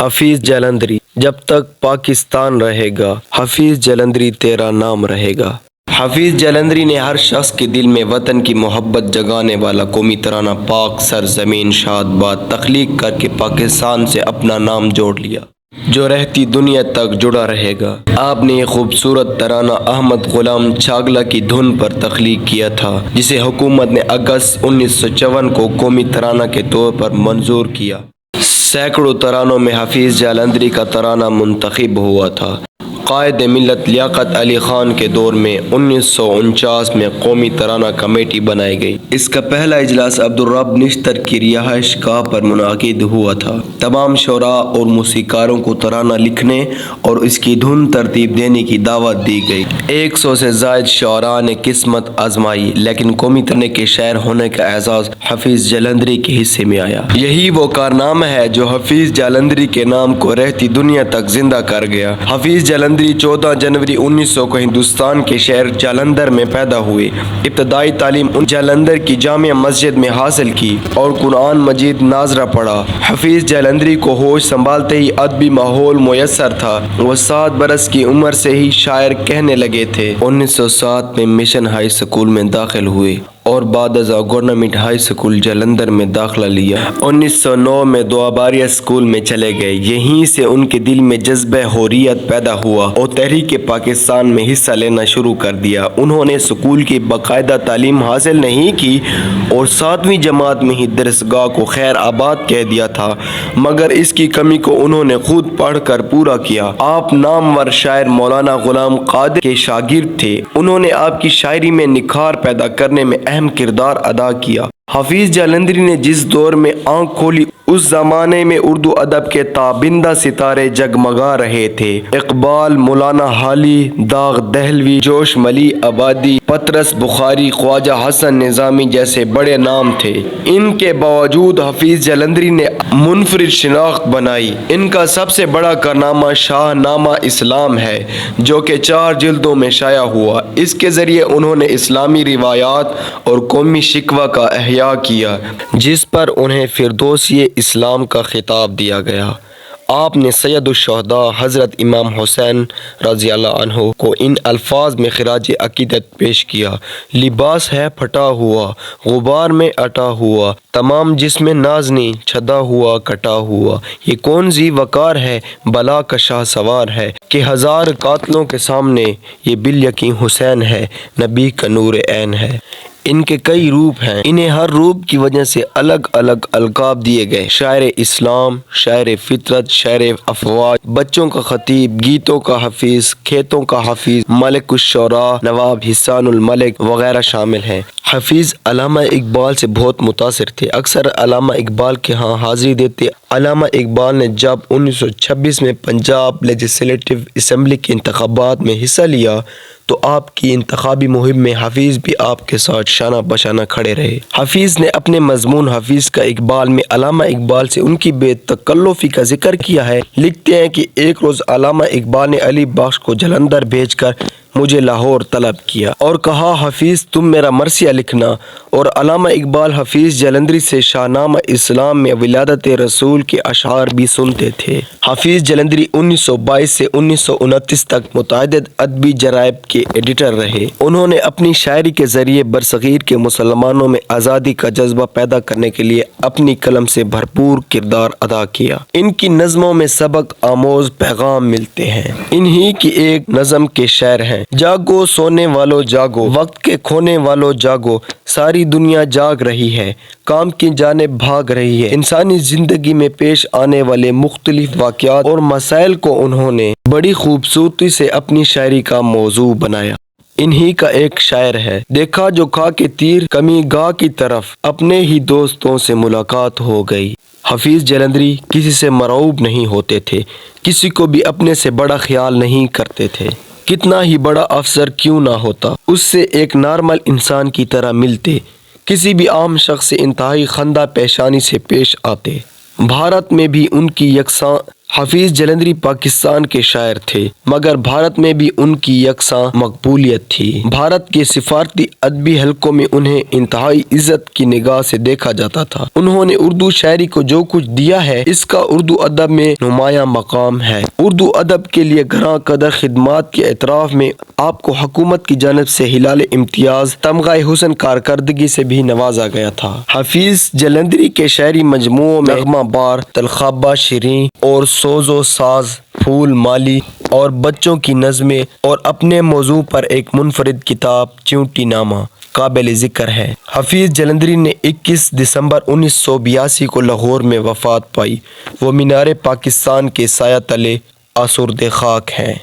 حفیظ جلندری، جب تک پاکستان رہے گا حفیظ جلندری تیرا نام رہے گا۔ حفیظ جلندری نے ہر شخص کے دل میں وطن کی محبت جگانے والا قومی ترانہ پاک سرزمین شاد باد تخلیق کر کے پاکستان سے اپنا نام جوڑ لیا، جو رہتی دنیا تک جڑا رہے گا۔ آپ نے یہ خوبصورت ترانہ احمد غلام چاگلا کی دھن پر تخلیق کیا تھا، جسے حکومت نے اگست 1954 کو قومی ترانہ کے طور پر منظور کیا۔ سینکڑوں ترانوں میں حفیظ جلندری کا ترانہ منتخب ہوا تھا۔ قائد ملت لیاقت علی خان کے دور میں 1949 میں قومی ترانہ کمیٹی بنائی گئی۔ اس کا پہلا اجلاس عبدالرب نشتر کی رہائش گاہ پر منعقد ہوا تھا۔ تمام شعراء اور موسیقاروں کو ترانہ لکھنے اور اس کی دھن ترتیب دینے کی دعوت دی گئی۔ 100 سے زائد شعراء نے قسمت آزمائی، لیکن قومی ترانہ کے شاعر ہونے کا اعزاز حفیظ جلندری کے حصے میں آیا۔ یہی وہ کارنامہ ہے جو حفیظ جلندری کے نام کو رہتی دنیا تک زندہ کر گیا۔ حفیظ جلندری 14 جنوری 1900 کو ہندوستان کے شہر جالندھر میں پیدا ہوئے۔ ابتدائی تعلیم جالندھر کی جامع مسجد میں حاصل کی اور قرآن مجید ناظرہ پڑھا۔ حفیظ جلندری کو ہوش سنبھالتے ہی ادبی ماحول میسر تھا۔ وہ 7 برس کی عمر سے ہی شاعر کہنے لگے تھے۔ 1907 میں مشن ہائی اسکول میں داخل ہوئے اور بعد ازاں گورنمنٹ ہائی اسکول جالندھر میں داخلہ لیا۔ 1909 میں دواباریہ اسکول میں چلے گئے۔ یہیں سے ان کے دل میں جذبہ حریت پیدا ہوا اور تحریک پاکستان میں حصہ لینا شروع کر دیا۔ انہوں نے اسکول کی باقاعدہ تعلیم حاصل نہیں کی اور 7ویں جماعت میں ہی درسگاہ کو خیر آباد کہہ دیا تھا، مگر اس کی کمی کو انہوں نے خود پڑھ کر پورا کیا۔ آپ نامور شاعر مولانا غلام قادر کے شاگرد تھے۔ انہوں نے آپ کی شاعری میں نکھار پیدا کرنے میں اہم کردار ادا کیا۔ حفیظ جلندری نے جس دور میں آنکھ کھولی، اس زمانے میں اردو ادب کے تابندہ ستارے جگمگا رہے تھے۔ اقبال، مولانا حالی، داغ دہلوی، جوش ملی آبادی، پطرس بخاری، خواجہ حسن نظامی جیسے بڑے نام تھے۔ ان کے باوجود حفیظ جلندری نے منفرد شناخت بنائی۔ ان کا سب سے بڑا کارنامہ شاہ نامہ اسلام ہے، جو کہ 4 جلدوں میں شائع ہوا۔ اس کے ذریعے انہوں نے اسلامی روایات اور قومی شکوہ کا احیاء کیا، جس پر انہیں فردوسی اسلام کا خطاب دیا گیا۔ آپ نے سید الشہداء حضرت امام حسین رضی اللہ عنہ کو ان الفاظ میں خراج عقیدت پیش کیا: لباس ہے پھٹا ہوا، غبار میں اٹا ہوا، تمام جسم نازنی چھدا ہوا کٹا ہوا، یہ کون ذی وقار ہے، بلا کا شاہ سوار ہے، کہ 1000 قاتلوں کے سامنے یہ بالیقین حسین ہے، نبی کا نور عین ہے۔ ان کے کئی روپ ہیں، انہیں ہر روپ کی وجہ سے الگ الگ القاب دیے گئے: شاعر اسلام، شاعر فطرت، شاعر افواج، بچوں کا خطیب، گیتوں کا حفیظ، کھیتوں کا حفیظ، ملک الشعراء، نواب حسان الملک وغیرہ شامل ہیں۔ حفیظ علامہ اقبال سے بہت متاثر تھے، اکثر علامہ اقبال کے ہاں حاضری دیتے۔ علامہ اقبال نے جب 1926 میں پنجاب لیجسلیٹو اسمبلی کے انتخابات میں حصہ لیا تو آپ کی انتخابی مہم میں حفیظ بھی آپ کے ساتھ شانہ بشانہ کھڑے رہے۔ حفیظ نے اپنے مضمون حفیظ کا اقبال میں علامہ اقبال سے ان کی بے تکلفی کا ذکر کیا ہے۔ لکھتے ہیں کہ ایک روز علامہ اقبال نے علی بخش کو جلندھر بھیج کر مجھے لاہور طلب کیا اور کہا حفیظ تم میرا مرثیہ لکھنا، اور علامہ اقبال حفیظ جلندری سے شاہ نامہ اسلام میں ولادت رسول کے اشعار بھی سنتے تھے۔ حفیظ جلندری 1922 سے 1929 تک متعدد ادبی جرائد کے ایڈیٹر رہے۔ انہوں نے اپنی شاعری کے ذریعے برصغیر کے مسلمانوں میں آزادی کا جذبہ پیدا کرنے کے لیے اپنی قلم سے بھرپور کردار ادا کیا۔ ان کی نظموں میں سبق آموز پیغام ملتے ہیں۔ انہی کی ایک نظم کے شعر ہیں: جاگو سونے والو جاگو، وقت کے کھونے والو جاگو، ساری دنیا جاگ رہی ہے، کام کی جانب بھاگ رہی ہے۔ انسانی زندگی میں پیش آنے والے مختلف واقعات اور مسائل کو انہوں نے بڑی خوبصورتی سے اپنی شاعری کا موضوع بنایا۔ انہی کا ایک شاعر ہے: دیکھا جو کھا کے تیر کمی گاہ کی طرف، اپنے ہی دوستوں سے ملاقات ہو گئی۔ حفیظ جلندری کسی سے مرعوب نہیں ہوتے تھے، کسی کو بھی اپنے سے بڑا خیال نہیں کرتے تھے۔ کتنا ہی بڑا افسر کیوں نہ ہوتا، اس سے ایک نارمل انسان کی طرح ملتے، کسی بھی عام شخص سے انتہائی خندہ پیشانی سے پیش آتے۔ بھارت میں بھی ان کی یکساں حفیظ جلندری پاکستان کے شاعر تھے مگر بھارت میں بھی ان کی یکساں مقبولیت تھی۔ بھارت کے سفارتی ادبی حلقوں میں انہیں انتہائی عزت کی نگاہ سے دیکھا جاتا تھا۔ انہوں نے اردو شاعری کو جو کچھ دیا ہے اس کا اردو ادب میں نمایاں مقام ہے۔ اردو ادب کے لیے گراں قدر خدمات کے اعتراف میں آپ کو حکومت کی جانب سے ہلال امتیاز تمغہ حسن کارکردگی سے بھی نوازا گیا تھا۔ حفیظ جلندری کے شعری مجموعوں میں نغمہ بار، تلخابہ شیریں اور سوز و ساز، پھول مالی اور بچوں کی نظمیں اور اپنے موضوع پر ایک منفرد کتاب چیونٹی نامہ قابل ذکر ہے۔ حفیظ جلندری نے 21 دسمبر 1982 کو لاہور میں وفات پائی۔ وہ مینار پاکستان کے سایہ تلے آسودہ خاک ہیں۔